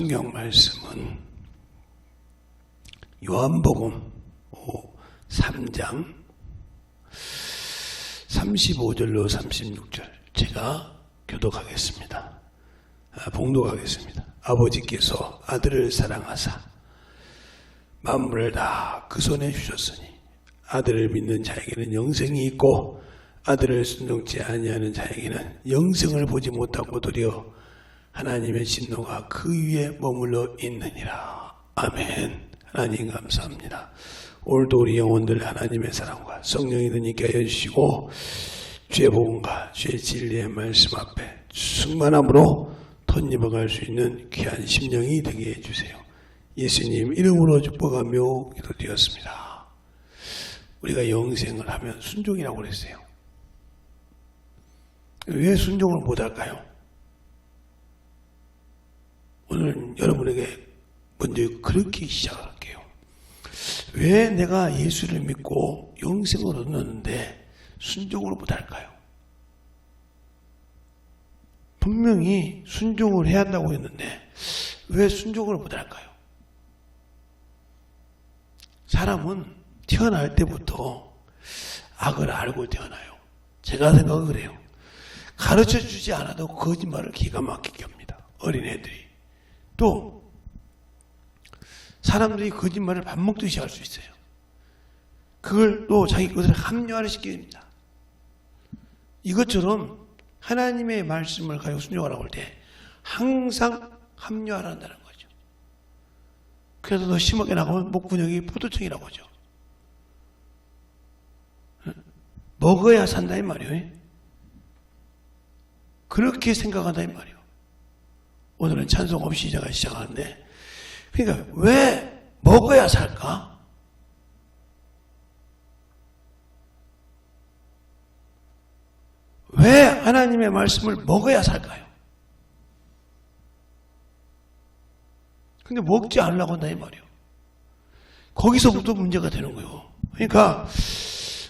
성경 말씀은 요한복음 3장 35절로 36절 제가 교독하겠습니다. 봉독하겠습니다. 아버지께서 아들을 사랑하사 만물을 다 그 손에 주셨으니 아들을 믿는 자에게는 영생이 있고 아들을 순종치 아니하는 자에게는 영생을 보지 못하고 도리어 하나님의 진노가 그 위에 머물러 있느니라. 아멘. 하나님 감사합니다. 오늘도 우리 영혼들 하나님의 사랑과 성령이 드니까 해주시고 주의 복음과 주의 진리의 말씀 앞에 충만함으로 덧입어갈 수 있는 귀한 심령이 되게 해주세요. 예수님 이름으로 축복하며 기도드렸습니다. 우리가 영생을 하면 순종이라고 그랬어요. 왜 순종을 못할까요? 오늘 여러분에게 먼저 그렇게 시작할게요. 왜 내가 예수를 믿고 영생을 얻었는데 순종을 못할까요? 분명히 순종을 해야 한다고 했는데 왜 순종을 못할까요? 사람은 태어날 때부터 악을 알고 태어나요. 제가 생각은 그래요. 가르쳐주지 않아도 거짓말을 기가 막히게 합니다. 어린애들이. 또 사람들이 거짓말을 밥 먹듯이 할 수 있어요. 그걸 또 자기 것을 합리화를 시킵니다. 이것처럼 하나님의 말씀을 가지고 순종하라고 할 때 항상 합리화를 한다는 거죠. 그래서 더 심하게 나가면 목근육이 포도청이라고 하죠. 먹어야 산다 이 말이에요. 그렇게 생각한다 이 말이에요. 오늘은 찬송 없이 제가 시작하는데 그러니까 왜 먹어야 살까? 왜 하나님의 말씀을 먹어야 살까요? 근데 먹지 않으려고 한다 이 말이에요. 거기서부터 문제가 되는 거예요. 그러니까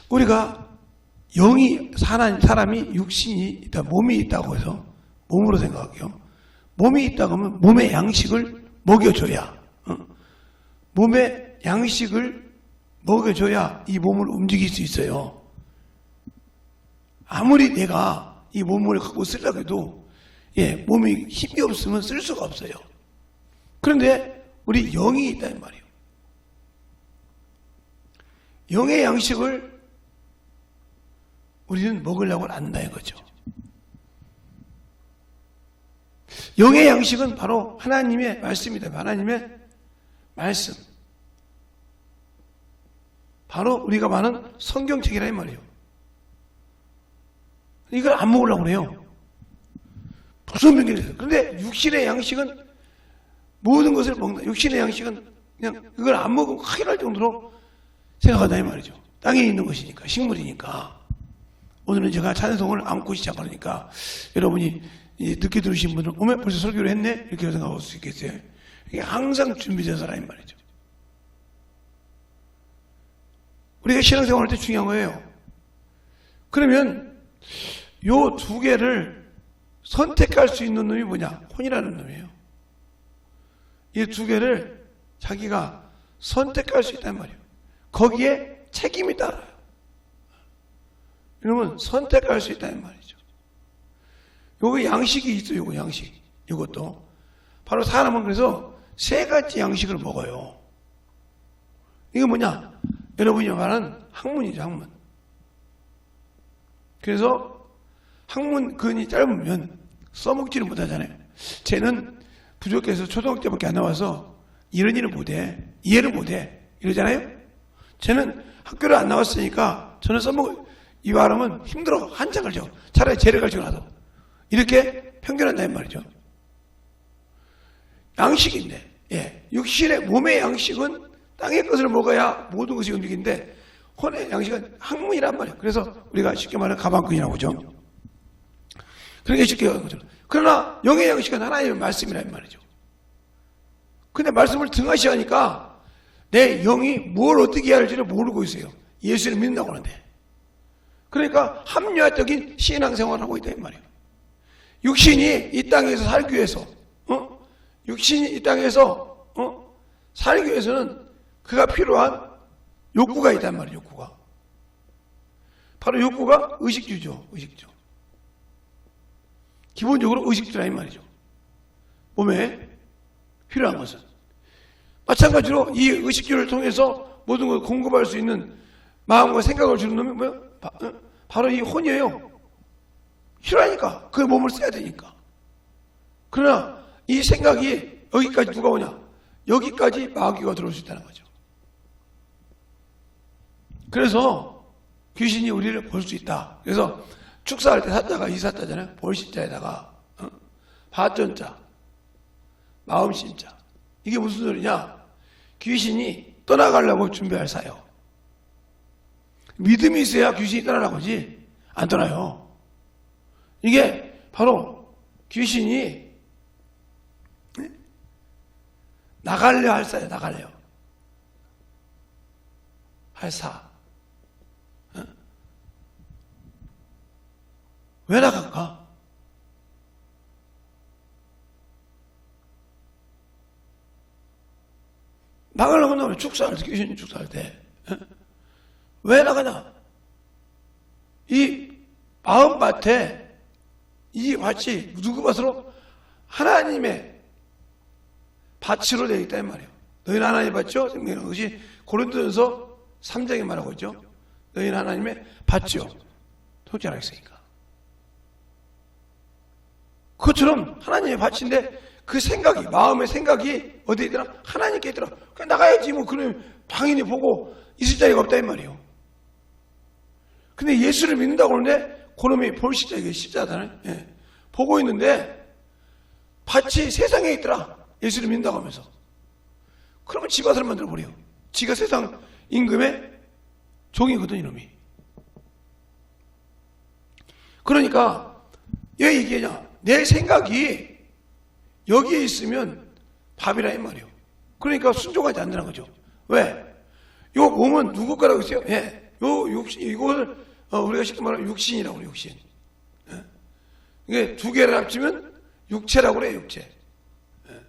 우리가 영이 사람이 육신이 있다, 몸이 있다고 해서 몸으로 생각할게요. 몸이 있다고 하면 몸의 양식을 먹여줘야 몸의 양식을 먹여줘야 이 몸을 움직일 수 있어요. 아무리 내가 이 몸을 갖고 쓰려고 해도 몸이 힘이 없으면 쓸 수가 없어요. 그런데 우리 영이 있다는 말이에요. 영의 양식을 우리는 먹으려고 한다는 거죠. 영의 양식은 바로 하나님의 말씀이다. 하나님의 말씀. 바로 우리가 말하는 성경책이라 이 말이에요. 이걸 안 먹으려고 그래요. 무슨 명령이에요. 그런데 육신의 양식은 모든 것을 먹는다. 육신의 양식은 그냥 그걸 안 먹으면 큰일 날 정도로 생각한다 이 말이죠. 땅에 있는 것이니까, 식물이니까. 오늘은 제가 찬송을 안고 시작하니까 여러분이 늦게 들으신 분은 어머 벌써 설교를 했네? 이렇게 생각할 수 있겠어요. 이게 항상 준비돼서 하라 이 말이죠. 우리가 신앙생활 할 때 중요한 거예요. 그러면 요 두 개를 선택할 수 있는 놈이 뭐냐? 혼이라는 놈이에요. 이 두 개를 자기가 선택할 수 있단 말이에요. 거기에 책임이 따라요. 이러면 선택할 수 있다는 말이죠. 요거 양식이 있어요. 요거 양식. 이것도. 바로 사람은 그래서 세 가지 양식을 먹어요. 이게 뭐냐? 여러분이 말하는 학문이죠. 학문. 그래서 학문 근이 짧으면 써먹지를 못하잖아요. 쟤는 부족해서 초등학교 때밖에 안 나와서 이런 일을 못해. 이해를 못해. 이러잖아요. 쟤는 학교를 안 나왔으니까 저는 써먹을 이 발음은 힘들어. 한참 걸죠. 차라리 쟤를 가르치고 나도. 이렇게 편견한다는 말이죠. 양식인데, 육신의 몸의 양식은 땅의 것을 먹어야 모든 것이 움직이는데, 혼의 양식은 학문이란 말이에요. 그래서 우리가 쉽게 말하는 가방끈이라고 하죠. 그렇게 쉽게 하는 거죠. 그러나 영의 양식은 하나님의 말씀이란 말이죠. 근데 말씀을 등하시하니까 내 영이 뭘 어떻게 해야 할지를 모르고 있어요. 예수를 믿는다고 하는데. 그러니까 합리화적인 신앙생활을 하고 있다 이 말이에요. 육신이 이 땅에서 살기 위해서 육신이 이 땅에서 살기 위해서는 그가 필요한 욕구가 있단 말이에요. 욕구가. 바로 욕구가 의식주죠. 의식주. 기본적으로 의식주라 이 말이죠. 몸에 필요한 것은. 마찬가지로 이 의식주를 통해서 모든 걸 공급할 수 있는 마음과 생각을 주는 놈이 뭐예요? 바로 이 혼이에요. 필요하니까. 그 몸을 써야 되니까. 그러나 이 생각이 여기까지 누가 오냐? 여기까지 마귀가 들어올 수 있다는 거죠. 그래서 귀신이 우리를 볼 수 있다. 그래서 축사할 때 사자가 이사자잖아요. 볼시자에다가 바전자, 마음신자. 이게 무슨 소리냐? 귀신이 떠나가려고 준비할 사요. 믿음이 있어야 귀신이 떠나라고 하지 안 떠나요. 이게 바로 귀신이 나가려 할 사예요. 나가려 할 사. 왜 나갈까? 나가려고 하면 축사할 때, 귀신 축사할 때. 왜 나가냐? 이 마음밭에 이 밭이 누구 밭으로? 하나님의 밭으로 되어 있다 이 말이에요. 너희는 하나님의 밭이요? 생명이라는 것이 고린도전서 3장에 말하고 있죠. 너희는 하나님의 밭이요. 속죄를 하겠으니까. 그것처럼 하나님의 밭인데 그 생각이, 마음의 생각이 어디에 있더라? 하나님께 있더라. 그냥 나가야지 뭐. 그러면 당연히 보고 있을 자리가 없다 이 말이에요. 근데 예수를 믿는다고 하는데 그놈이 볼 시자, 이게 시자잖아요. 예. 보고 있는데 밭이 세상에 있더라. 예수를 믿는다고 하면서. 그러면 지밭을 만들어버려요. 지가 세상 임금의 종이거든 이놈이. 그러니까 왜 얘기하냐? 내 생각이 여기에 있으면 밥이라 이 말이에요. 그러니까 순종하지 않는다는 거죠. 왜? 요 몸은 누구 거라고 했어요? 예. 요 육신, 이걸 우리가 쉽게 말하면 육신이라고 그래요. 육신. 예? 이게 두 개를 합치면 육체라고 그래요. 육체. 예.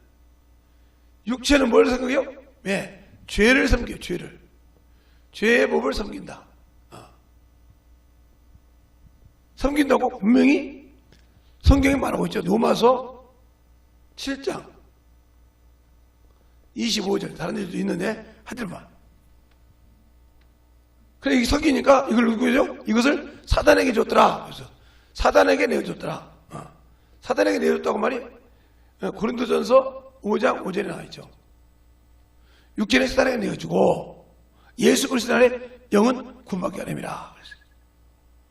육체는 뭘 섬겨요? 예. 죄를 섬겨요. 죄를. 죄의 법을 섬긴다. 섬긴다고 분명히 성경에 말하고 있죠. 로마서 7장 25절. 다른 데도 있는데 하여튼 그래 이게 섬기니까 이걸 누구죠? 이것을 사단에게 줬더라. 그래서 사단에게 내어줬더라. 사단에게 내어줬다고 말이 고린도전서 5장 5절에 나와 있죠. 육체는 사단에게 내어주고 예수 그리스도 안에 영은 구원받게 하렵니다.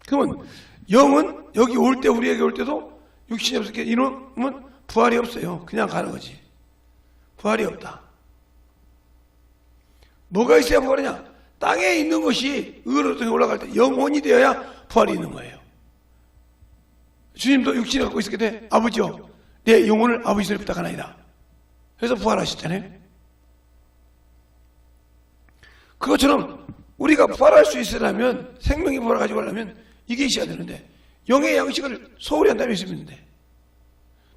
그러면 영은 여기 올 때, 우리에게 올 때도 육신이 없었기에 이놈은 부활이 없어요. 그냥 가는 거지. 부활이 없다. 뭐가 있어야 부활이냐? 땅에 있는 것이 의로 통해 올라갈 때 영혼이 되어야 부활이 있는 거예요. 주님도 육신을 갖고 있었기 때문에 아버지요, 내 영혼을 아버지 손에 부탁하나이다. 그래서 부활하셨잖아요. 그것처럼 우리가 부활할 수 있으려면, 생명이 부활을 가지고 하려면 이게 있어야 되는데, 영의 양식을 소홀히 한다면 있으면 있는데,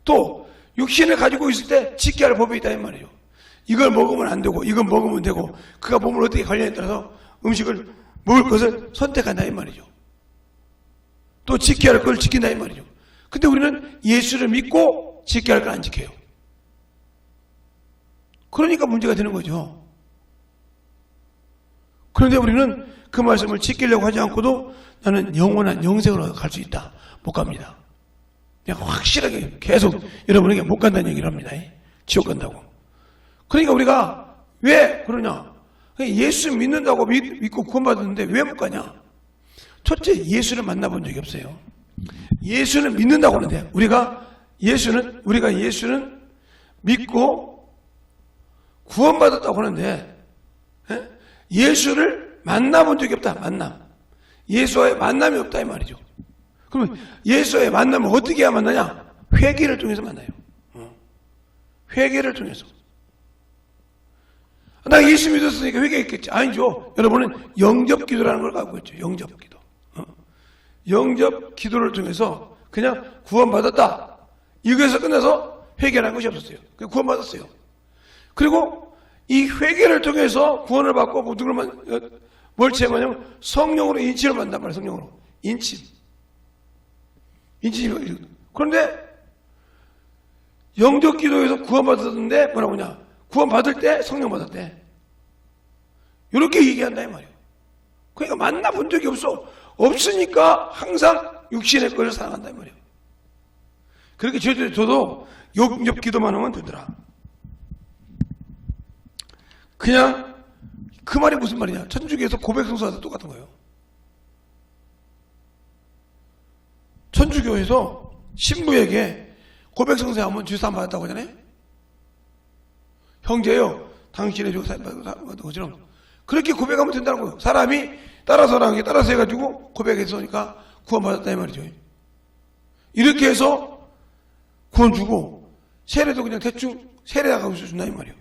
또 육신을 가지고 있을 때 지켜야 할 법이 있다 이 말이에요. 이걸 먹으면 안 되고 이걸 먹으면 되고, 그가 몸을 어떻게 관리에 따라서 음식을 먹을 것을 선택한다 이 말이죠. 또 지켜야 할 걸 지킨다 이 말이죠. 근데 우리는 예수를 믿고 지켜야 할 걸 안 지켜요. 그러니까 문제가 되는 거죠. 그런데 우리는 그 말씀을 지키려고 하지 않고도 나는 영원한 영생으로 갈 수 있다. 못 갑니다. 그냥 확실하게 계속 여러분에게 못 간다는 얘기를 합니다. 지옥 간다고. 그러니까 우리가 왜 그러냐? 예수 믿는다고 믿고 구원받았는데 왜 못 가냐? 첫째, 예수를 만나본 적이 없어요. 예수는 믿는다고 하는데 우리가 예수는 믿고 구원받았다고 하는데 예수를 만나본 적이 없다. 예수와의 만남이 없다 이 말이죠. 그러면 예수와의 만남을 어떻게 해야 만나냐? 회개를 통해서 만나요. 회개를 통해서. 나 예수 믿었으니까 회개했겠지. 아니죠. 여러분은 영접기도라는 걸 갖고 있죠. 영접기도. 영접기도를 통해서 그냥 구원받았다. 이거에서 끝나서 회개라는 것이 없었어요. 구원받았어요. 그리고 이 회개를 통해서 구원을 받고 뭘 체험하냐면 성령으로 인치를 받는단 말이에요. 성령으로. 인치. 그런데 영적 기도에서 구원받았는데 뭐라고 하냐. 구원받을 때 성령 받았대. 이렇게 얘기한다 이 말이에요. 그러니까 만나본 적이 없으니까 항상 육신의 것을 사랑한다 이 말이에요. 그렇게 저도 영적 기도만 하면 되더라. 그냥 그 말이 무슨 말이냐. 천주교에서 고백성사도 똑같은 거예요. 천주교에서 신부에게 고백성사하면 죄사함 받았다고 하잖아요. 형제요, 당신의 죄사함 받은 것처럼 그렇게 고백하면 된다는 거예요. 사람이 따라서 해가지고 고백했으니까 구원받았다 이 말이죠. 이렇게 해서 구원 주고 세례도 그냥 대충 세례하고 준다 이 말이에요.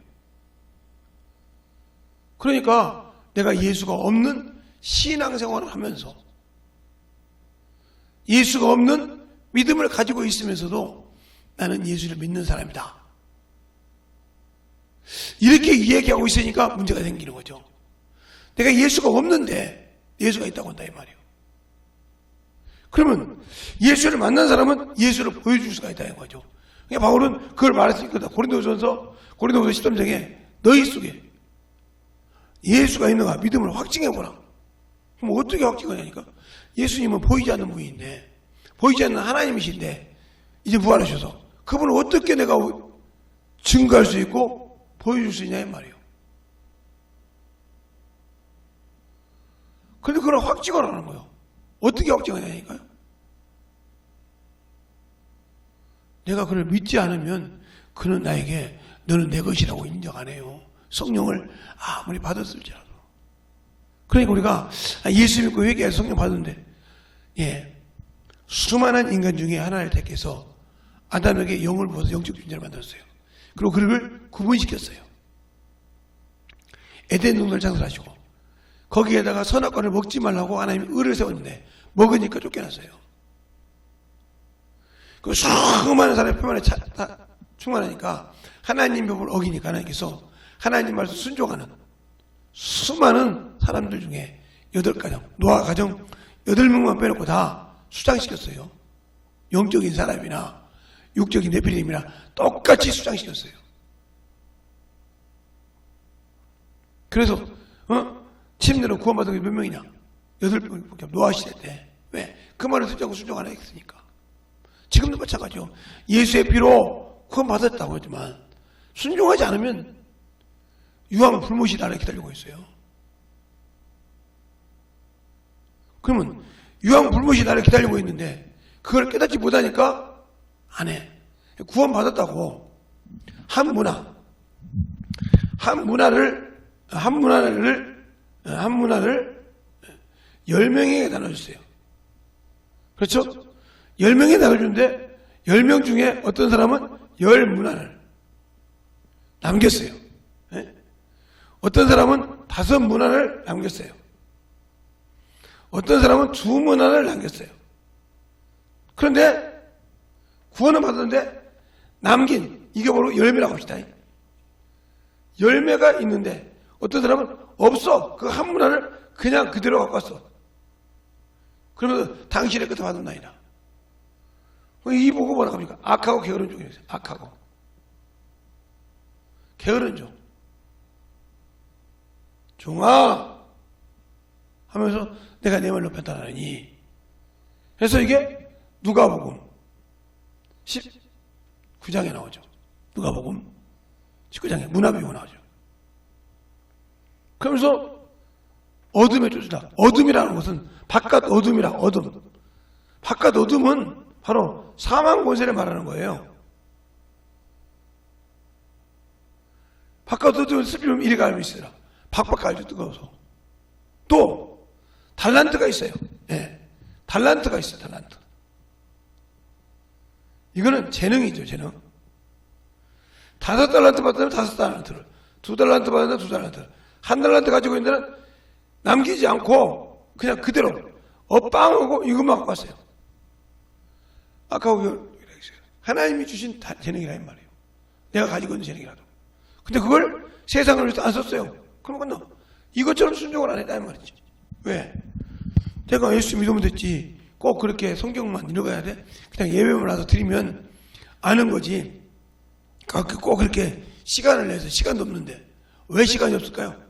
그러니까 내가 예수가 없는 신앙생활을 하면서 예수가 없는 믿음을 가지고 있으면서도 나는 예수를 믿는 사람이다. 이렇게 이야기하고 있으니까 문제가 생기는 거죠. 내가 예수가 없는데 예수가 있다고 한다 이 말이에요. 그러면 예수를 만난 사람은 예수를 보여줄 수가 있다는 거죠. 그러니까 바울은 그걸 말했으니까 고린도전서 13장에 너희 속에 예수가 있는가 믿음을 확증해보라. 그럼 어떻게 확증하냐니까 예수님은 보이지 않는 분인데 보이지 않는 하나님이신데 이제 부활하셔서 그분을 어떻게 내가 증거할 수 있고 보여줄 수 있냐 이 말이에요. 그런데 그걸 확증을 하는 거예요. 어떻게 확증하냐니까요. 내가 그를 믿지 않으면 그는 나에게 너는 내 것이라고 인정 안 해요. 성령을 아무리 받았을지라도. 그러니까 우리가 예수 믿고 회개해서 성령 받았는데 수많은 인간 중에 하나를 택해서 아담에게 영을 부어서 영적 존재를 만들었어요. 그리고 그를 구분시켰어요. 에덴 동산을 창설하시고 거기에다가 선악과를 먹지 말라고 하나님이 의를 세웠는데 먹으니까 쫓겨났어요. 그 수많은 사람의 표만에 충만하니까 하나님 법을 어기니까 하나님께서 하나님 말씀 순종하는 수많은 사람들 중에 8가정, 노아 가정 8명만 빼놓고 다 수장시켰어요. 영적인 사람이나 육적인 네피림이나 똑같이 수장시켰어요. 그래서 침례로 구원받은 게 몇 명이냐? 8명밖에 노아 시대 때. 왜? 그 말을 듣지 않고 순종 안 했으니까. 지금도 마찬가지죠. 예수의 피로 구원받았다고 했지만 순종하지 않으면 유황 불못이 나를 기다리고 있어요. 그러면 유황 불못이 나를 기다리고 있는데 그걸 깨닫지 못하니까 안 해. 구원받았다고 한 문화를 10명에게 나눠줬어요. 그렇죠? 10명에 나눠주는데 10명 중에 어떤 사람은 10문화를 남겼어요. 네? 어떤 사람은 5문화를 남겼어요. 어떤 사람은 2문화를 남겼어요. 그런데 구원을 받았는데 남긴 이게 바로 열매라고 합시다. 열매가 있는데 어떤 사람은 없어. 그 한 문화를 그냥 그대로 갖고 왔어. 그러면서 당신의 끝을 받았나이다. 이 보고 뭐라고 합니까? 악하고 게으른 종이 있어요. 악하고 게으른 종. 종아 하면서 내가 내 말로 판단하니. 그래서 이게 누가복음 19장에 나오죠. 누가복음 19장에 문화비유가 나오죠. 그러면서 어둠에 쫓으다. 어둠이라는 것은 바깥 어둠이라 어둠. 바깥 어둠은 바로 사망 권세를 말하는 거예요. 바깥 어둠은 스피면 이리 가면 있으라. 박박하죠. 뜨거워서. 또 달란트가 있어요. 예. 달란트가 있어요. 달란트. 이거는 재능이죠. 재능. 5달란트 받으면 5달란트를, 2달란트 받으면 2달란트를, 1달란트 가지고 있는 데는 남기지 않고 그냥 그대로 빵하고 이것만 갖고 왔어요. 아까 하나님이 주신 재능이라 이 말이에요. 내가 가지고 있는 재능이라도. 근데 그걸 세상을 위해서 안 썼어요. 그러면 너 이것처럼 순종을 안 했다는 말이지. 왜? 내가 예수 믿으면 됐지. 꼭 그렇게 성경만 읽어야 돼? 그냥 예배만 와서 드리면 아는 거지. 꼭 그렇게 시간을 내서 시간도 없는데 왜 시간이 없을까요?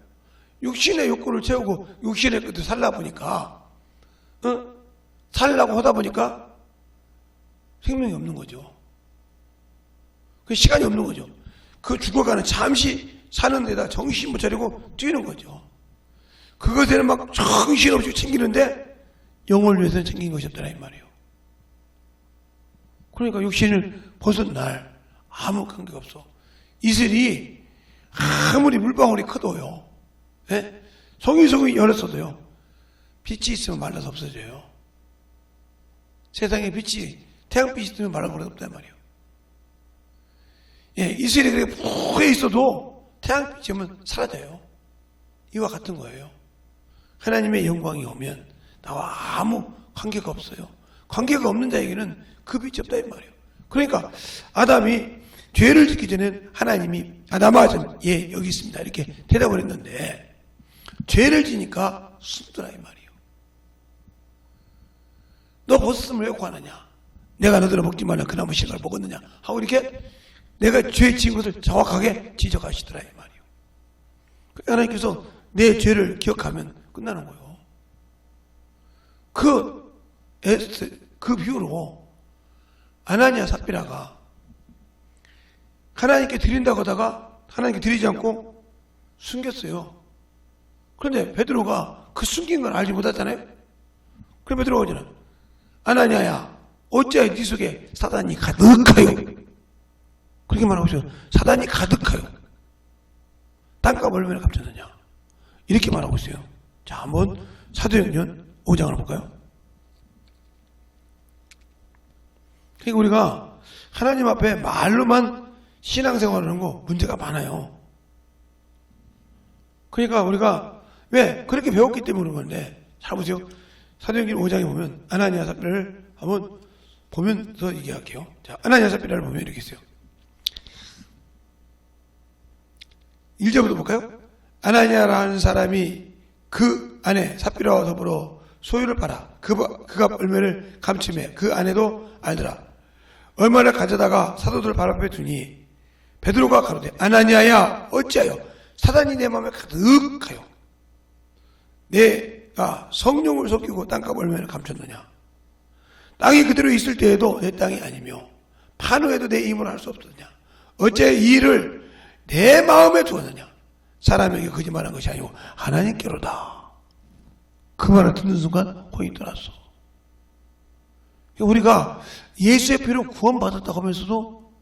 육신의 욕구를 채우고 육신의 것도 살다 보니까 살려고 하다 보니까 생명이 없는 거죠. 그 시간이 없는 거죠. 그 죽어가는 잠시 사는 데다 정신 못 차리고 뛰는 거죠. 그것에는 막 정신없이 챙기는데 영혼을 위해서는 챙긴 것이 없더라 이 말이에요. 그러니까 육신을 벗은 날 아무 관계가 없어. 이슬이 아무리 물방울이 커도요. 예? 송이 열었어도요. 빛이 있으면 말라서 없어져요. 세상에 빛이 태양빛이 있으면 말라버려 없단 말이에요. 예, 이슬이 그렇게 푹 있어도 태양빛이 오면 사라져요. 이와 같은 거예요. 하나님의 영광이 오면 나와 아무 관계가 없어요. 관계가 없는 자에게는 그 빛이 없다 이 말이에요. 그러니까 아담이 죄를 짓기 전에 하나님이 아담아 예 여기 있습니다 이렇게 대답을 했는데 죄를 지니까 숨더라 이 말이에요. 너 벗었으면 왜 구하느냐? 내가 너들을 먹지 말라 그 나무 씨를 먹었느냐? 하고 이렇게 내가 죄 지은 것을 정확하게 지적하시더라 이 말이에요. 하나님께서 내 죄를 기억하면 끝나는 거예요. 그 비유로 아나니아 삽비라가 하나님께 드린다고 하다가 하나님께 드리지 않고 숨겼어요. 그런데 베드로가 그 숨긴 걸 알지 못했잖아요. 그럼 베드로가 오잖아. 아나니아야 어찌하여 네 속에 사단이 가득하여. 그렇게 말하고 있어요. 사단이 가득하여. 땅값 얼마나 갚쳤느냐. 이렇게 말하고 있어요. 자, 한번 사도행전 5장을 볼까요? 그러니까 우리가 하나님 앞에 말로만 신앙생활을 하는 거 문제가 많아요. 그러니까 우리가 왜 그렇게 배웠기 때문에 그런 건데 잘 보세요. 사도행전 5장에 보면 아나니아 삽비라를 한번 보면서 얘기할게요. 자, 아나니아 삽비라를 보면 이렇게 있어요. 1절부터 볼까요? 아나니아라는 사람이 그 안에 삽비라와 더불어 소유를 팔아 그 값 얼마를 감추매 그 아내도 알더라. 얼마를 가져다가 사도들 발 앞에 두니 베드로가 가로되 아나니아야 어찌하여 사단이 내 마음에 가득하여 내가 성령을 속이고 땅값 얼마를 감췄느냐. 땅이 그대로 있을 때에도 내 땅이 아니며 판 후에도 내 힘으로 할 수 없었느냐. 어째 이 일을 내 마음에 두었느냐. 사람에게 거짓말한 것이 아니고 하나님께로다. 그 말을 듣는 순간 혼이 떠났어. 우리가 예수의 피로 구원받았다고 하면서도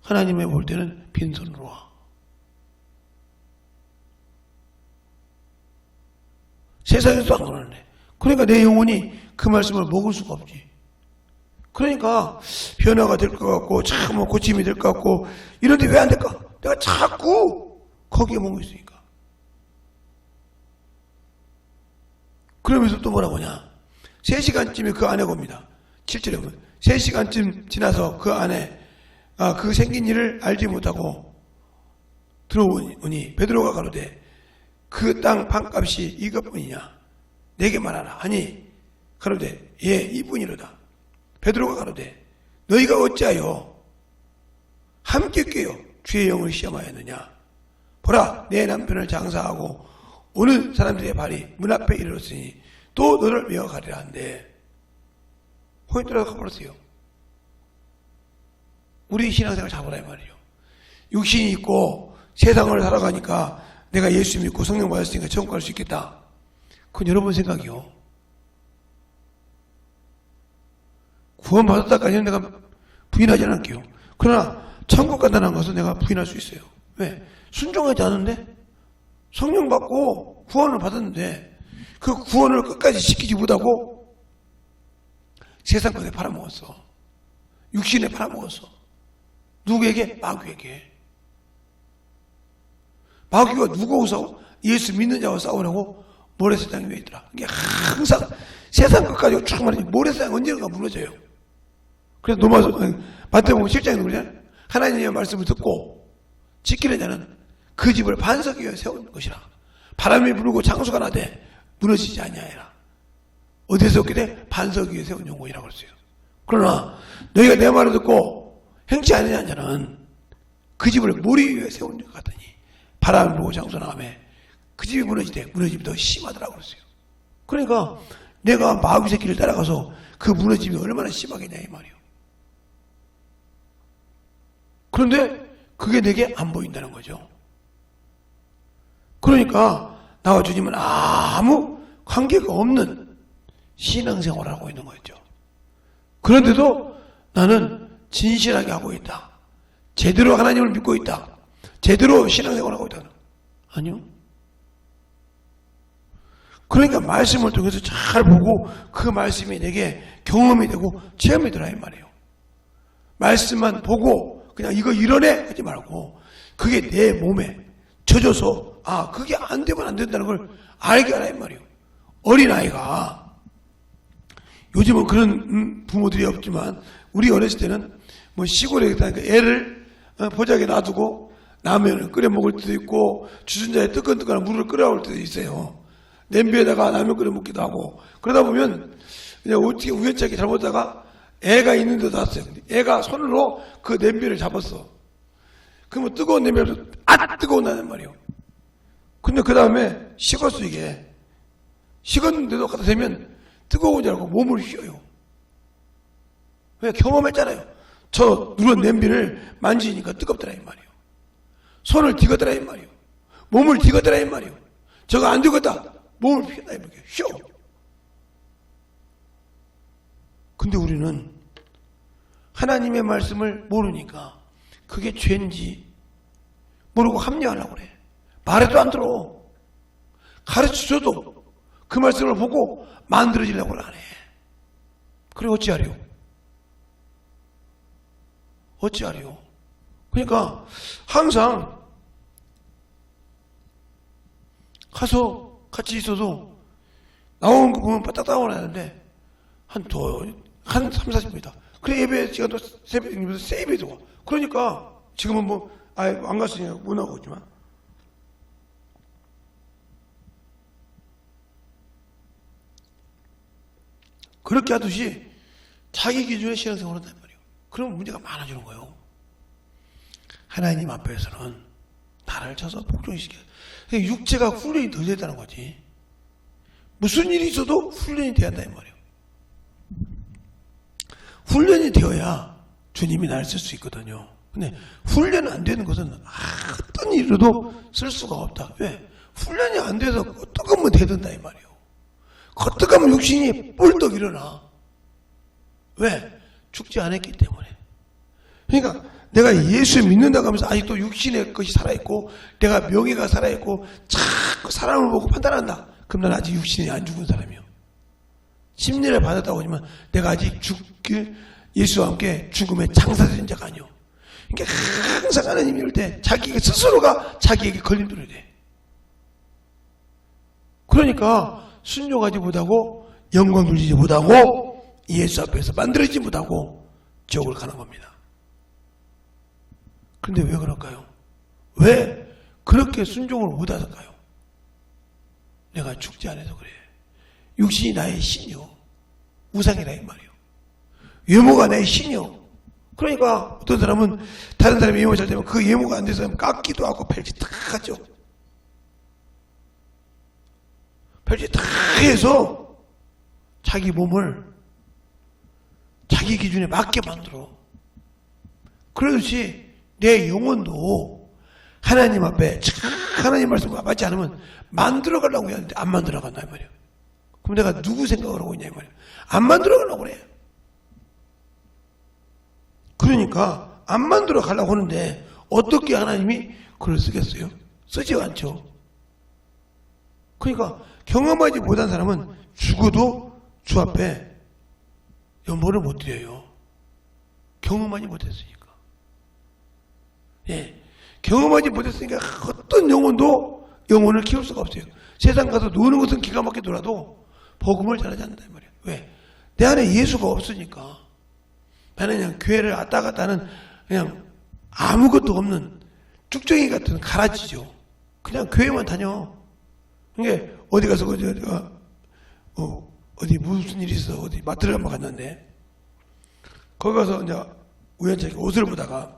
하나님의 볼 때는 빈손으로 와. 세상에서 안 그러네. 그러니까 내 영혼이 그 말씀을 먹을 수가 없지. 그러니까 변화가 될 것 같고 참 고침이 될 것 같고 이런데 왜 안 될까? 내가 자꾸 거기에 머물고 있으니까. 그러면서 또 뭐라고 하냐. 3시간쯤에 그 아내가 옵니다. 7절에 보면 3시간쯤 지나서 그 아내 그 생긴 일을 알지 못하고 들어오니 베드로가 가로되 그 땅 판값이 이것뿐이냐 내게 말하라 하니 가로되 예 이뿐이로다. 베드로가 가로되 너희가 어찌하여 함께 꾀어 주의 영을 시험하였느냐. 보라 내 남편을 장사하고 오는 사람들의 발이 문 앞에 이르렀으니 또 너를 메어가리라 한데 혼이 들어가 가버렸어요. 우리 신앙생활 잡으라 이 말이에요. 육신이 있고 세상을 살아가니까 내가 예수 믿고 성령 받았으니까 천국 갈 수 있겠다. 그건 여러분 생각이요. 구원 받았다까지는 내가 부인하지 않을게요. 그러나 천국 간다는 것은 내가 부인할 수 있어요. 왜? 순종하지 않은데 성령 받고 구원을 받았는데 그 구원을 끝까지 지키지 못하고 세상 것에 팔아먹었어. 육신에 팔아먹었어. 누구에게? 마귀에게. 마귀가 누구하고 싸워? 예수 믿는 자와 싸우라고 모래사장이 왜 있더라. 이게 항상 세상 것까지 쭉 말하지 모래사장 언젠가 무너져요. 그래서 마태복음 7장에 그러잖아요. 하나님의 말씀을 듣고 지키는 자는 그 집을 반석 위에 세운 것이라. 바람이 불고 창수가 나되 무너지지 아니하리라. 어디서 얻게 돼? 반석 위에 세운 영혼이라고 했어요. 그러나 너희가 내 말을 듣고 행치 아니하는 자는 그 집을 모리 위에 세운 것 같으니 바람이 불고 창수가 나매 그 집이 무너지되 무너짐이 더 심하더라고 그랬어요. 그러니까 내가 마귀 새끼를 따라가서 그 무너짐이 얼마나 심하겠냐 이 말이에요. 그런데 그게 내게 안 보인다는 거죠. 그러니까 나와 주님은 아무 관계가 없는 신앙생활을 하고 있는 거죠. 그런데도 나는 진실하게 하고 있다. 제대로 하나님을 믿고 있다. 제대로 신앙생활을 하고 있다. 아니요. 그러니까 말씀을 통해서 잘 보고 그 말씀이 내게 경험이 되고 체험이 되라 이 말이에요. 말씀만 보고 그냥 이거 이러네 하지 말고 그게 내 몸에 젖어서 그게 안 되면 안 된다는 걸 알게 하라 이 말이에요. 어린아이가 요즘은 그런 부모들이 없지만 우리 어렸을 때는 뭐 시골에 있다니까 애를 보자기에 놔두고 라면을 끓여 먹을 때도 있고 주전자에 뜨끈뜨끈한 물을 끓여올 때도 있어요. 냄비에다가 라면 끓여 먹기도 하고 그러다 보면 그냥 어떻게 우연찮게 잘못하다가 애가 있는 데도 왔어요. 애가 손으로 그 냄비를 잡았어. 그러면 뜨거운 냄비를 뜨거운다는 말이에요. 근데 그 다음에 식었어 이게. 식었는데도 갖다 대면 뜨거운 줄 알고 몸을 휘어요. 왜? 경험했잖아요. 저 누런 냄비를 만지니까 뜨겁더라 이 말이에요. 손을 디거더라 이 말이에요. 몸을 디거더라 이 말이에요. 저거 안 되겠다. 몸을 휘어다 이렇게 휘어. 근데 우리는 하나님의 말씀을 모르니까 그게 죄인지 모르고 합리화하려고 그래. 말해도 안 들어. 가르쳐줘도 그 말씀을 보고 만들어지려고 안 해. 그래 어찌하리요? 어찌하리요? 그러니까 항상 가서 같이 있어도 나오는 거 보면 바짝 나오는데 한 3, 40분이다. 그래 예배 시간도 새벽 세입에 들어와. 그러니까 지금은 뭐 아예 안 갔으니까 못 나오고 있지만 그렇게 하듯이 자기 기준의 신앙생활을 한단 말이에요. 그러면 문제가 많아지는 거예요. 하나님 앞에서는 나를 쳐서 복종시켜요. 육체가 훈련이 더 된다는 거지. 무슨 일이 있어도 훈련이 돼야 한다 이 말이에요. 훈련이 되어야 주님이 나를 쓸 수 있거든요. 근데 훈련이 안 되는 것은 어떤 일로도 쓸 수가 없다. 왜? 훈련이 안 돼서 어떡하면 되든다 이 말이에요. 어떡하면 육신이 뿔떡 일어나. 왜? 죽지 않았기 때문에. 그러니까 내가 예수 믿는다고 하면서 아직도 육신의 것이 살아있고 내가 명예가 살아있고 자꾸 사람을 보고 판단한다. 그럼 난 아직 육신이 안 죽은 사람이요. 심리를 받았다고 하지만 내가 아직 예수와 함께 죽음에 장사된 자가 아니요. 그러니까 항상 하나님이 이럴 때 자기 스스로가 자기에게 걸림돌이 돼. 그러니까 순종하지 못하고 영광 돌리지 못하고 예수 앞에서 만들어지지 못하고 지옥을 가는 겁니다. 그런데 왜 그럴까요? 왜 그렇게 순종을 못하을까요? 내가 죽지 않아서 그래. 육신이 나의 신이요. 우상이라 이 말이요. 외모가 나의 신이요. 그러니까 어떤 사람은 다른 사람이 외모 잘 되면 그 외모가 안 돼서 깎기도 하고 펠짓 다 하죠. 펠짓 다 해서 자기 몸을 자기 기준에 맞게 만들어. 그러듯이 내 영혼도 하나님 앞에 하나님 말씀과 맞지 않으면 만들어 가려고 하는데 안 만들어 간다 이 말이에요. 그럼 내가 누구 생각을 하고 있냐 이 말이에요. 안 만들어 가려고 그래. 그러니까 안 만들어 가려고 하는데 어떻게 하나님이 그걸 쓰겠어요? 쓰지 않죠. 그러니까 경험하지 못한 사람은 죽어도 주 앞에 연보를 못 드려요. 경험하지 못했으니까. 예, 경험하지 못했으니까 어떤 영혼을 키울 수가 없어요. 세상 가서 노는 것은 기가 막히게 놀아도 복음을 전하지 않는다 이 말이에요. 왜? 내 안에 예수가 없으니까. 나는 그냥 교회를 왔다 갔다 하는 그냥 아무것도 없는 쭉정이 같은 가라지죠. 그냥 교회만 다녀. 그러니까 어디 가서 어디 무슨 일이 있어 어디 마트를 한번 갔는데 거기 가서 이제 우연찮게 옷을 보다가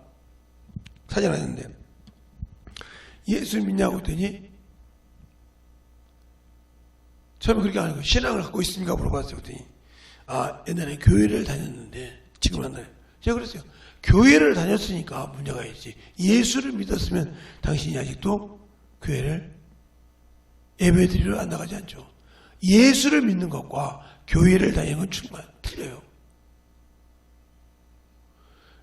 사진 하나 있는데 예수 믿냐고 했더니 처음에 그렇게 안 하고 신앙을 갖고 있습니까 물어봤어요. 그랬더니 옛날에 교회를 다녔는데 지금은 안 다녀요. 제가 그랬어요. 교회를 다녔으니까 문제가 있지. 예수를 믿었으면 당신이 아직도 교회를 예배드리러 안 나가지 않죠. 예수를 믿는 것과 교회를 다니는 건 정말 틀려요.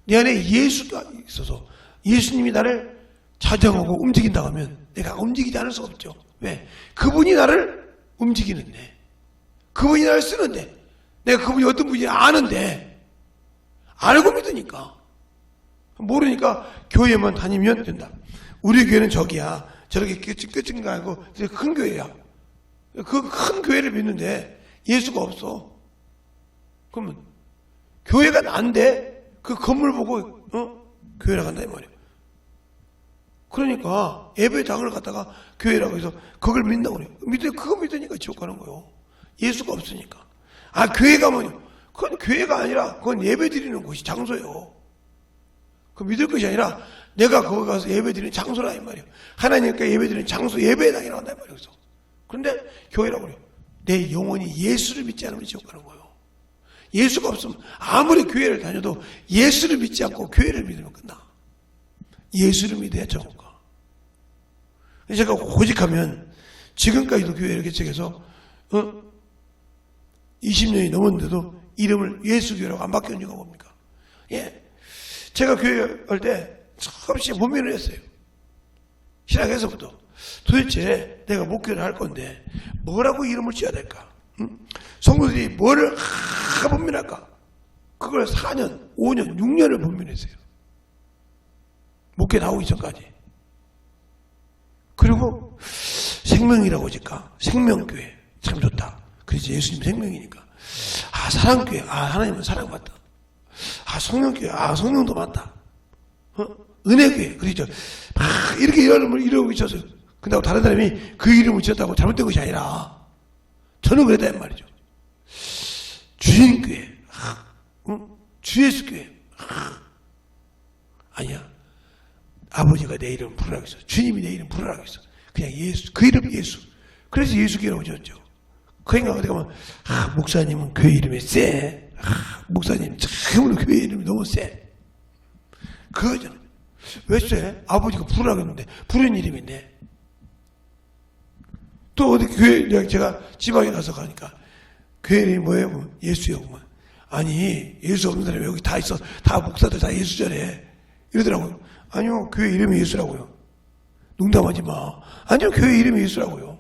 내 안에 예수가 있어서 예수님이 나를 자정하고 움직인다고 하면 내가 움직이지 않을 수 없죠. 왜? 그분이 나를 움직이는데 그분이 나를 쓰는데 내가 그분이 어떤 분인지 아는데 알고 믿으니까 모르니까 교회만 다니면 된다. 우리 교회는 저기야 저렇게 끝인 거 아니고 큰 교회야. 그 큰 교회를 믿는데 예수가 없어. 그러면 교회가 난데 그 건물 보고 교회라 간다 이 말이야. 그러니까 예배당을 갔다가 교회라고 해서 그걸 믿는다고 그래요. 그거 믿으니까 지옥 가는 거예요. 예수가 없으니까. 교회 가면요. 그건 교회가 아니라 그건 예배 드리는 곳이 장소예요. 그 믿을 것이 아니라 내가 거기 가서 예배 드리는 장소라 이 말이에요. 하나님께 예배 드리는 장소 예배당이라고 한다 이 말이에요. 그런데 교회라고 그래요. 내 영혼이 예수를 믿지 않으면 지옥 가는 거예요. 예수가 없으면 아무리 교회를 다녀도 예수를 믿지 않고 교회를 믿으면 끝나. 예수를 믿어야 지옥 가. 제가 고직하면 지금까지도 교회를 개척해서 20년이 넘었는데도 이름을 예수교회라고 안 바뀌는 이유가 뭡니까? 예, 제가 교회 할 때 처음씩 고민을 했어요. 신학에서부터 도대체 내가 목회를 할 건데 뭐라고 이름을 지어야 될까? 성도들이 뭐를 고민할까? 그걸 4년, 5년, 6년을 고민했어요. 목회 나오기 전까지. 그리고 생명이라고 지까 생명교회 참 좋다. 그래서 예수님 생명이니까. 사랑교회, 하나님은 사랑 맞다. 성령교회, 성령도 맞다. 은혜교회, 그렇죠. 이렇게 이름을 이러고 있었어요. 근데 다른 사람이 그 이름을 지었다고 잘못된 것이 아니라 저는 그랬단 말이죠. 주인교회, 주예수교회. 아니야. 아버지가 내 이름 부르라고 했어. 주님이 내 이름 부르라고 했어. 그냥 예수, 그 이름 예수. 그래서 예수교회라고 지었죠. 그러니까 어디 가면 목사님은 교회 이름이 세. 목사님 참으로 교회 이름이 너무 세. 그거잖아. 왜 세? 아버지가 부르라고 했는데 부른 이름인데. 또 어디 교회 제가 지방에 가서 가니까 교회 이름이 뭐예요? 예수요. 아니 예수 없는 사람이 여기 다 있어. 다 목사들 다 예수잖아. 이러더라고요. 아니요, 교회 이름이 예수라고요. 농담하지 마. 아니요, 교회 이름이 예수라고요.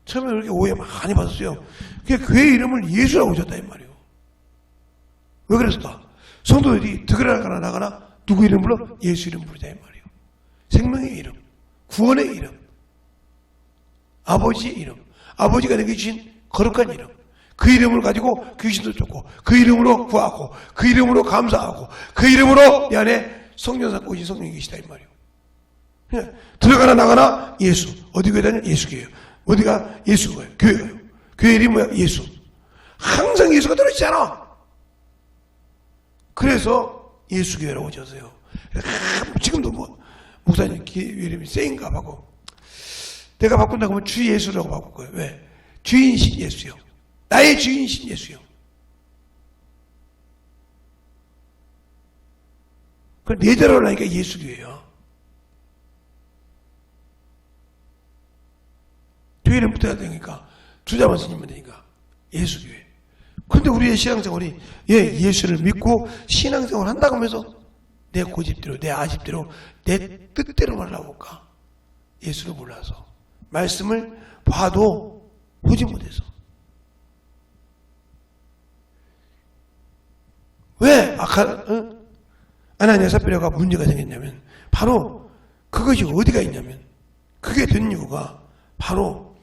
처음에 그렇게 오해 많이 받았어요. 그게 교회 이름을 예수라고 줬다 이 말이에요. 왜 그랬을까? 성도들이 들어가나 나가나 누구 이름 불러? 예수 이름 부르자 이 말이에요. 생명의 이름, 구원의 이름, 아버지의 이름, 아버지가 내게 주신 거룩한 이름. 그 이름을 가지고 귀신도 쫓고 그 이름으로 구하고 그 이름으로 감사하고 그 이름으로 내 안에 성령 삼고 오신 성령이 계시다 이 말이에요. 그냥 들어가나 나가나 예수. 어디 교회 다녀? 예수교회요. 어디가? 예수교회요. 교회가요. 교회 이름이 뭐야? 예수. 항상 예수가 들어있잖아. 그래서 예수교회라고 지었어요. 지금도 목사님 이름이 쎄인가 하고 내가 바꾼다고 하면 주 예수라고 바꿀 거예요. 왜? 주인이신 예수요. 나의 주인이신 예수요. 그걸 내대로 하니까 예수교회요. 교회 이름 붙어야 되니까 주자만 스님만 되니까 예수교회. 그런데 우리의 신앙생활이 예수를 믿고 신앙생활 한다고 하면서 내 고집대로 내 아집대로 내 뜻대로 말하고 볼까? 예수를 몰라서 말씀을 봐도 보지 못해서 왜 아나니아 삽비라가 문제가 생겼냐면 바로 그것이 어디가 있냐면 그게 된 이유가 바로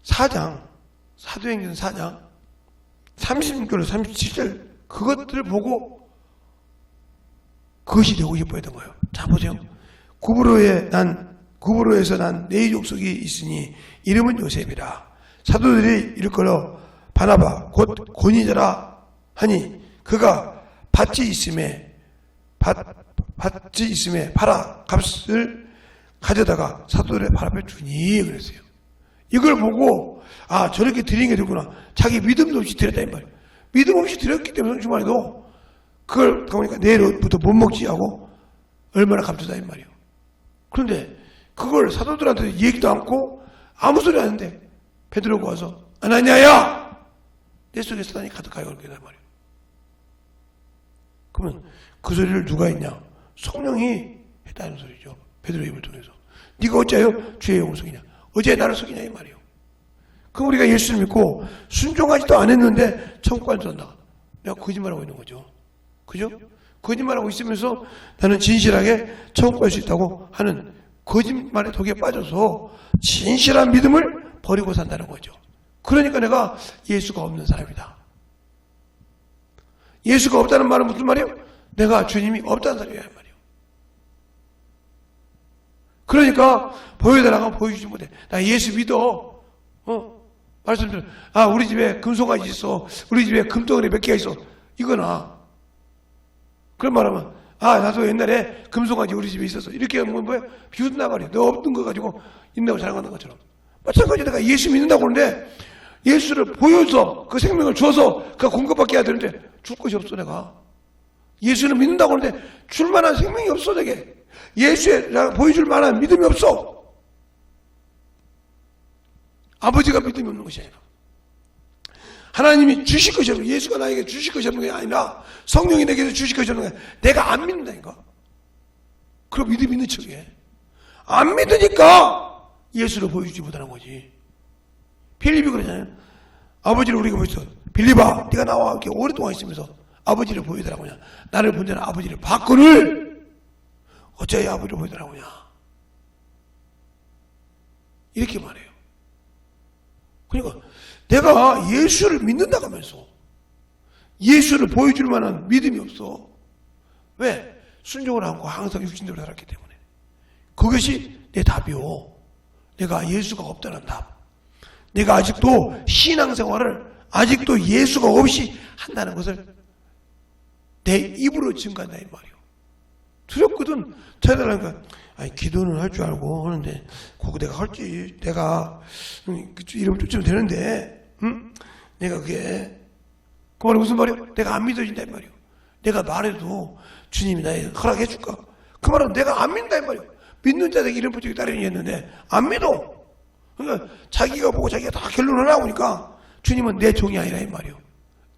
4장, 사도행전 4장 36절로 37절 그것들을 보고 그것이 되고 싶어 했던 거예요. 자 보세요. 구브로에서 난 네 족속이 있으니 이름은 요셉이라. 사도들이 일컬어 바나바 곧 권위자라 하니 그가 밭이 있음에 팔아 값을 가져다가 사도들의 발 앞에 주니 그랬어요. 이걸 보고 아 저렇게 드리는 게 되구나. 자기 믿음도 없이 드렸다 이 말이에요. 믿음 없이 드렸기 때문에 주말에도 그걸 보니까 내일부터 못 먹지 하고 얼마나 감사다 이 말이에요. 그런데 그걸 사도들한테 얘기도 않고 아무 소리 안 하는데 베드로가 와서 아나니아야 내 속에 사단이 가득하여 그렇게 단 말이에요. 그러면 그 소리를 누가 했냐? 성령이 했다는 소리죠. 베드로의 입을 통해서. 네가 어째요? 주의 영을 속이냐? 어째 나를 속이냐 이 말이에요. 그럼 우리가 예수를 믿고 순종하지도 않았는데 천국 안 들어간다. 내가 거짓말하고 있는 거죠. 그죠? 거짓말하고 있으면서 나는 진실하게 천국 갈 수 있다고 하는 거짓말의 독에 빠져서 진실한 믿음을 버리고 산다는 거죠. 그러니까 내가 예수가 없는 사람이다. 예수가 없다는 말은 무슨 말이에요? 내가 주님이 없다는 사람이야 말이에요. 그러니까 보여달라고 보여주지 못해. 나 예수 믿어. 말씀드려. 아 우리 집에 금송아지 있어. 우리 집에 금덩어리 몇 개가 있어. 이거나. 그런 말하면 아 나도 옛날에 금송아지 우리 집에 있었어. 이렇게 하면 뭐야? 비웃나 말이야. 너 없던 거 가지고 있다고 자랑하는 것처럼. 마찬가지로 내가 예수 믿는다고 하는데 예수를 보여서 그 생명을 줘서 그 공급받게 해야 되는데 줄 것이 없어 내가. 예수를 믿는다고 하는데 줄 만한 생명이 없어 내게. 예수에 보여줄 만한 믿음이 없어. 아버지가 믿음이 없는 것이 아니라 하나님이 주실 것이 없는 예수가 나에게 주실 것이 없는 게 아니라 성령이 내게서 주실 것이 없는 게 내가 안 믿는다니까. 그럼 믿음 있는 척해. 안 믿으니까 예수를 보여주지 못하는 거지. 빌립이 그러잖아요. 아버지를 우리가 보여줘. 빌립아 네가 나와 이렇게 오랫동안 있으면서 아버지를 보여달라고 하냐. 나를 본 자는 아버지를 봤거늘 어찌하여 아버지를 보여달라고 하냐. 이렇게 말해요. 그러니까 내가 예수를 믿는다고 하면서 예수를 보여줄 만한 믿음이 없어. 왜? 순종을 않고 항상 육신대로 살았기 때문에. 그것이 내 답이요. 내가 예수가 없다는 답. 내가 아직도 신앙생활을 아직도 예수가 없이 한다는 것을 내 입으로 증거한다 이 말이에요. 두렵거든. 찾아달라니까 아니 기도는 할 줄 알고 하는데 그거 내가 할지 내가 이름을 쫓으면 되는데 내가 그게 그 말이 무슨 말이에요? 내가 안 믿어진다 이 말이에요. 내가 말해도 주님이 나에게 허락해 줄까? 그 말은 내가 안 믿는다 이 말이에요. 믿는 자에게 이름 붙이기 따르니 했는데 안 믿어. 그러니까 자기가 보고 자기가 다 결론을 나오니까 주님은 내 종이 아니라 이 말이에요.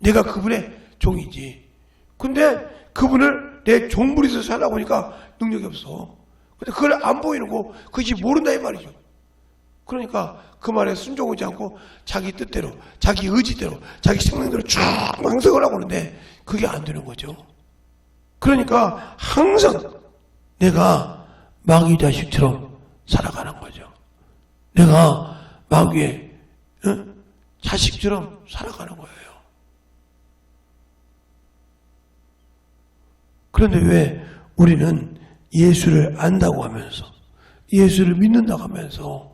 내가 그분의 종이지. 근데 그분을 내 종부리에서 살라고 하니까 능력이 없어. 근데 그걸 안 보이는 거 그것이 모른다 이 말이죠. 그러니까 그 말에 순종하지 않고 자기 뜻대로 자기 의지대로 자기 생명대로 쭉 망석을 하고 있는데 그게 안 되는 거죠. 그러니까 항상 내가 마귀 자식처럼 살아가는 거죠. 내가 마귀의 자식처럼 살아가는 거예요. 그런데 왜 우리는 예수를 안다고 하면서 예수를 믿는다고 하면서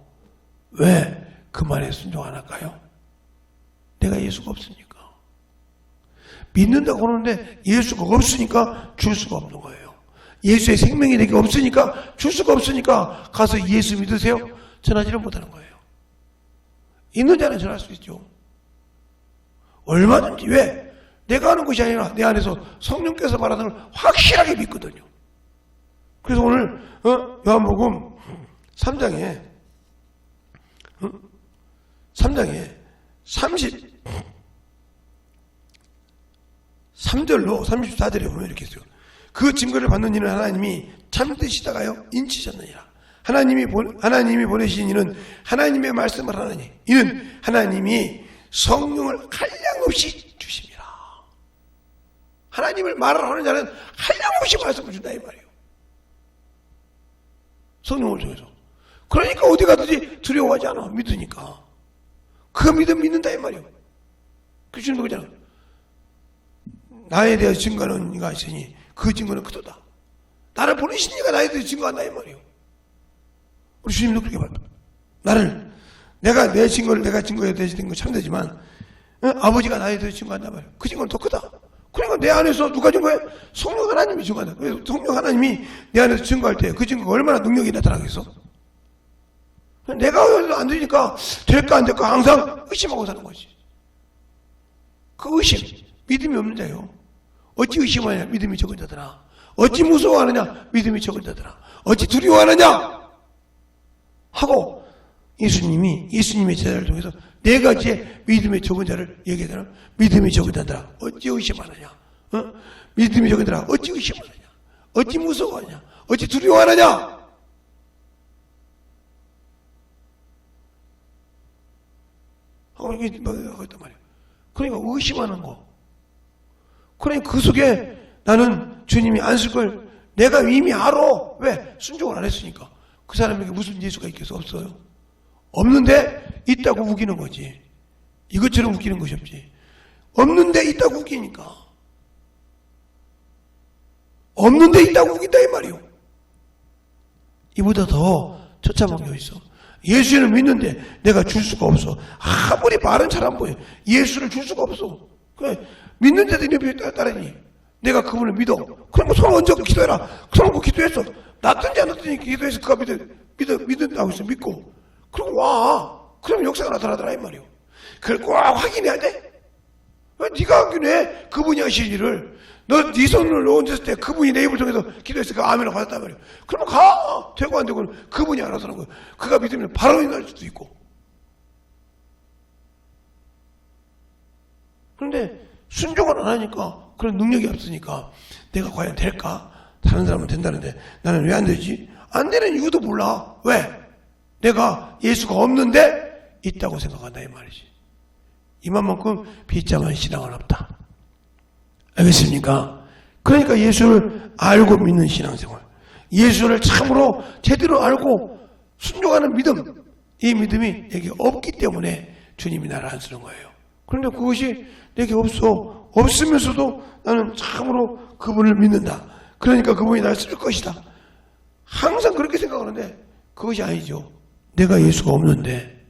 왜 그 말에 순종 안 할까요? 내가 예수가 없으니까. 믿는다고 하는데 예수가 없으니까 줄 수가 없는 거예요. 예수의 생명이 내게 없으니까 줄 수가 없으니까 가서 예수 믿으세요? 전하지를 못하는 거예요. 있는 자는 전할 수 있죠. 얼마든지. 왜? 내가 하는 것이 아니라 내 안에서 성령께서 말하는 걸 확실하게 믿거든요. 그래서 오늘 요한복음 3장에 33절로 34절에 보면 이렇게 있어요. 그 증거를 받는 이는 하나님이 참되시다가요 인치셨느니라. 하나님이 보내신 이는 하나님의 말씀을 하나니 이는 하나님이 성령을 한량없이 주십니다. 하나님을 말을 하는 자는 한량없이 말씀을 준다 이 말이에요. 성령을 통해서. 그러니까 어디 가든지 두려워하지 않아. 믿으니까. 그 믿음 믿는다 이 말이요. 그 주님도 그잖아. 나에 대해서 증거하는 이가 있으니 그 증거는 그도다. 나를 보내신 이가 나에 대해서 증거한다 이 말이요. 우리 주님도 그렇게 말합니다. 나를 내가 내 증거를 내가 증거해야 되는 건 참되지만 아버지가 나에 대해서 증거한단 말이에요. 그 증거는 더 크다. 그러니까 내 안에서 누가 증거해? 성령 하나님이 증거한다. 그래서 성령 하나님이 내 안에서 증거할 때 그 증거가 얼마나 능력이 나타나겠어? 내가 안 되니까 될까 안 될까 항상 의심하고 사는 거지. 그 의심, 믿음이 없는 자요. 어찌 의심하느냐? 믿음이 적은 자더라. 어찌 무서워하느냐? 믿음이 적은 자더라. 어찌 두려워하느냐? 하고 예수님의 제자를 통해서 네 가지의 믿음의 적은 자를 얘기하잖아. 믿음이 적은 자들아 어찌 의심하느냐? 믿음이 적은 자들아 어찌 의심하느냐? 어찌 무서워하느냐? 어찌 두려워하느냐? 하고 이렇게 하고 있단 말이야. 그러니까 의심하는 거. 그러니까 그 속에 나는 주님이 안 쓸 걸 내가 이미 알아. 왜? 순종을 안 했으니까. 그 사람에게 무슨 예수가 있겠어? 없어요. 없는데 있다고 우기는 거지. 이것처럼 웃기는 것이 없지. 없는데 있다고 우기니까. 없는데 있다고 우긴다 이 말이요. 이보다 더 처참한 게 있어. 예수를 믿는데 내가 줄 수가 없어. 아무리 말은 잘 안 보여. 예수를 줄 수가 없어. 그래 믿는 자들이 따르니 내가 그분을 믿어. 그럼 손 얹고 기도해라. 손 얹고 기도했어. 낫든지 안 낫든지 기도해서 그가 믿는다고 해서 믿고 그럼 와. 그럼 역사가 나타나더라 이 말이요. 그걸 꼭 확인해야 돼. 왜 네가 확인해? 그분이 하신 일을. 너 네 손을 얹었을 때 그분이 내 입을 통해서 기도해서 그 아멘을 받았단 말이야. 그러면 가. 되고 안 되고는 그분이 알아서 하는 거야. 그가 믿으면 바로 일어날 수도 있고. 그런데 순종을 안 하니까 그런 능력이 없으니까 내가 과연 될까? 다른 사람은 된다는데 나는 왜 안 되지? 안 되는 이유도 몰라. 왜? 내가 예수가 없는데 있다고 생각한다 이 말이지. 이만큼 비참한 신앙은 없다. 알겠습니까? 그러니까 예수를 알고 믿는 신앙생활, 예수를 참으로 제대로 알고 순종하는 믿음, 이 믿음이 내게 없기 때문에 주님이 나를 안 쓰는 거예요. 그런데 그것이 내게 없어. 없으면서도 나는 참으로 그분을 믿는다. 그러니까 그분이 나를 쓸 것이다. 항상 그렇게 생각하는데 그것이 아니죠. 내가 예수가 없는데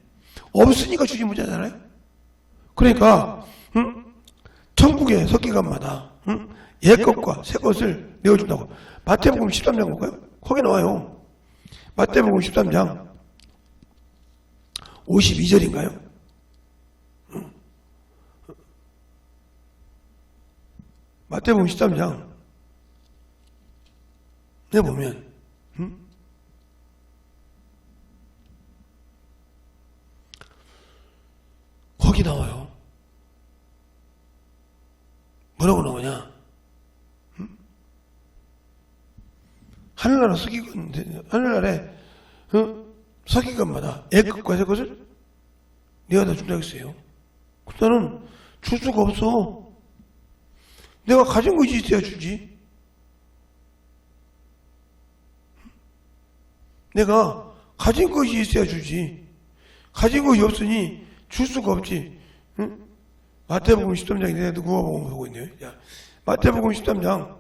없으니까 주님 문제잖아요. 그러니까 천국의 서기관마다 옛것과 새것을 내어준다고. 마태복음 13장 볼까요? 거기 나와요. 마태복음 13장 52절인가요? 마태복음 13장 내 보면 거기 나와요. 뭐라고 나오냐? 하늘나라 서기관, 하늘나라에 서기관마다 애것과 새것을 내어다 준다고 했어요. 나는 줄 수가 없어. 내가 가진 것이 있어야 주지. 내가 가진 것이 있어야 주지. 가진 것이 없으니 줄 수가 없지. 응? 마태복음 13장에 내가 누구보고 보고 있네요. 자, 마태복음 13장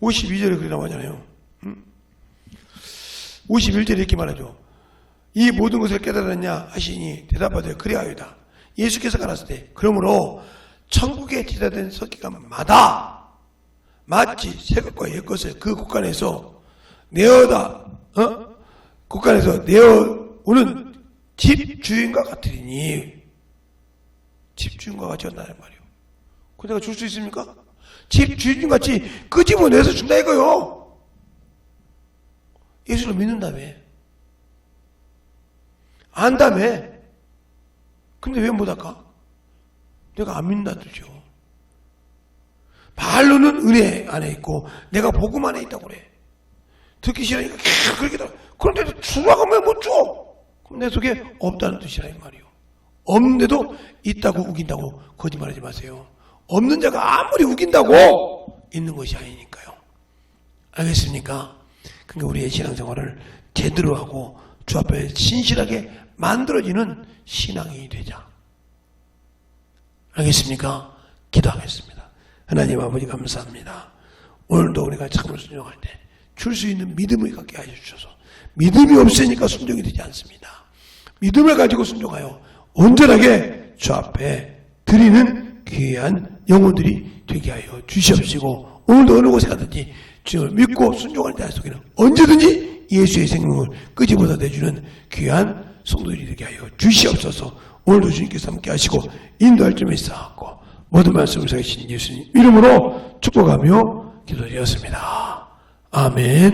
52절에 그렇게 나오잖아요. 51절에 이렇게 말하죠. 이 모든 것을 깨달았냐 하시니 대답하되 그리하여이다. 예수께서 가라사대 때 그러므로 천국에 지다된 서기관마다 마치 새것과 옛것을 그 곳간에서 곳간에서 내어오는 집주인과 같으리니. 집주인과 같이 한다는 말이에요. 그 내가 줄 수 있습니까? 집주인같이 끄집어내서 준다 이거요. 예수를 믿는다며. 안다며. 근데 왜 못할까? 내가 안 믿는다 뜻이죠. 말로는 은혜 안에 있고 내가 복음 안에 있다고 그래. 듣기 싫으니까 계속 그렇게 다. 그런데도 주라고 하면 못 줘. 그럼 내 속에 없다는 뜻이라 이 말이요. 없는데도 있다고 우긴다고 거짓말하지 마세요. 없는 자가 아무리 우긴다고 있는 것이 아니니까요. 알겠습니까? 그러니까 우리의 신앙생활을 제대로 하고 주 앞에 신실하게 만들어지는 신앙이 되자. 알겠습니까? 기도하겠습니다. 하나님 아버지 감사합니다. 오늘도 우리가 참으로 순종할 때 줄 수 있는 믿음을 갖게 하여 주셔서 믿음이 없으니까 순종이 되지 않습니다. 믿음을 가지고 순종하여 온전하게 주 앞에 드리는 귀한 영혼들이 되게 하여 주시옵시고 오늘도 어느 곳에 가든지 주님을 믿고 순종할 때 속에는 언제든지 예수의 생명을 끄집어서 내주는 귀한 성도들이 되게 하여 주시옵소서. 오늘도 주님께서 함께 하시고 인도할 점이 있사옵고 모든 말씀을 사주신 예수님 이름으로 축복하며 기도드렸습니다. 아멘.